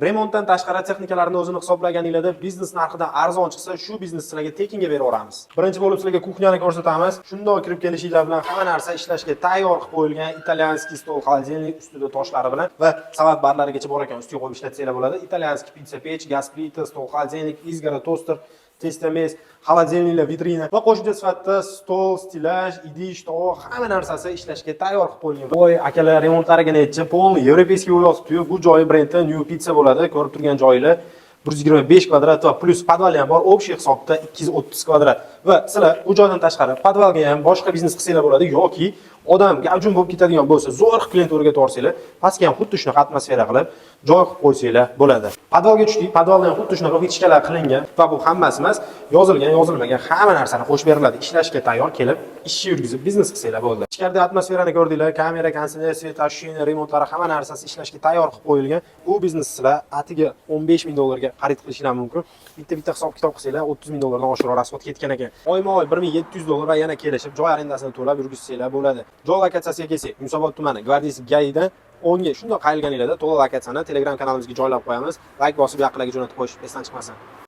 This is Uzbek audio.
Remontdan tashqari texnikalarni o'zini hisoblaganingizda biznes narxidan arzon chiqsa, shu biznes sizlarga tekinga beraveramiz. Birinchi bo'lib sizlarga kuxnyani ko'rsatamiz. Shundoq kirib kelishinglar bilan hamma narsa ishlashga tayyor qilib qo'yilgan italyanskiy stol холодильник ustida toshlari bilan va savat barlarigacha bor ekan, ustiga qo'yib ishlatsanglar bo'ladi. Italyanskiy pizza pech, gaz plita, stol холодильник, izgara toster, testomes, холодильникlar, vitrina va qo'shimcha sifatida stol, stilaj, idish, tovoq, hamma narsasi ishlashga tayyor qilib qo'yilgan. Voy akalar, remontlariga netchi, polni yevropeyskiy yo'l yotibdi-yu. Bu joyi brendi New Pizza bo'ladi. Ko'rib turgan joylar 125 kvadrat va plus podval ham bor. Общий hisobda 230 kvadrat. Va sizlar bu joydan tashqari podvalga ham boshqa biznes qilsanglar bo'ladi yoki odam gavjum bo'lib ketadigan bo'lsa, zo'r klient o'rgatib yuborsanglar, pastga ham xuddi shunaqa atmosfera qilib joy qilib qo'ysanglar bo'ladi. Podvalga tushdik, podvalda ham xuddi shunaqa vitishkalar qilingan va bu hammasi emas, yozilgan, yozilmagan hamma narsani qo'shib beriladi. Ishlashga tayyor kelib, ishni yurgizib biznes qilsanglar bo'ldi. Ichkarida atmosferani ko'rdinglar, kamera, konditsioner, svet, ashina, remontlari hamma narsasi ishlashga tayyor qilib qo'yilgan. Bu biznes sizlar atiga 15 ming dollarga xarid qilishinglar mumkin. Bitta hisob-kitob qilsanglar 30 ming dollardan oshiqroq rasxod ketgan ekan. Oyma-oy 1700 dollar va yana kelishib joy arendasini to'lab yurgizsanglar bo'ladi. Joy lokatsiyasiga kelsak, Yunusobod tumani Gvardeyskiy gayidan 10 ga shundoq qayilganinglarda to'liq lokatsiyani Telegram kanalimizga joylab qo'yamiz. Like bosib yaqinlarga jo'natib qo'yish esdan chiqmasin.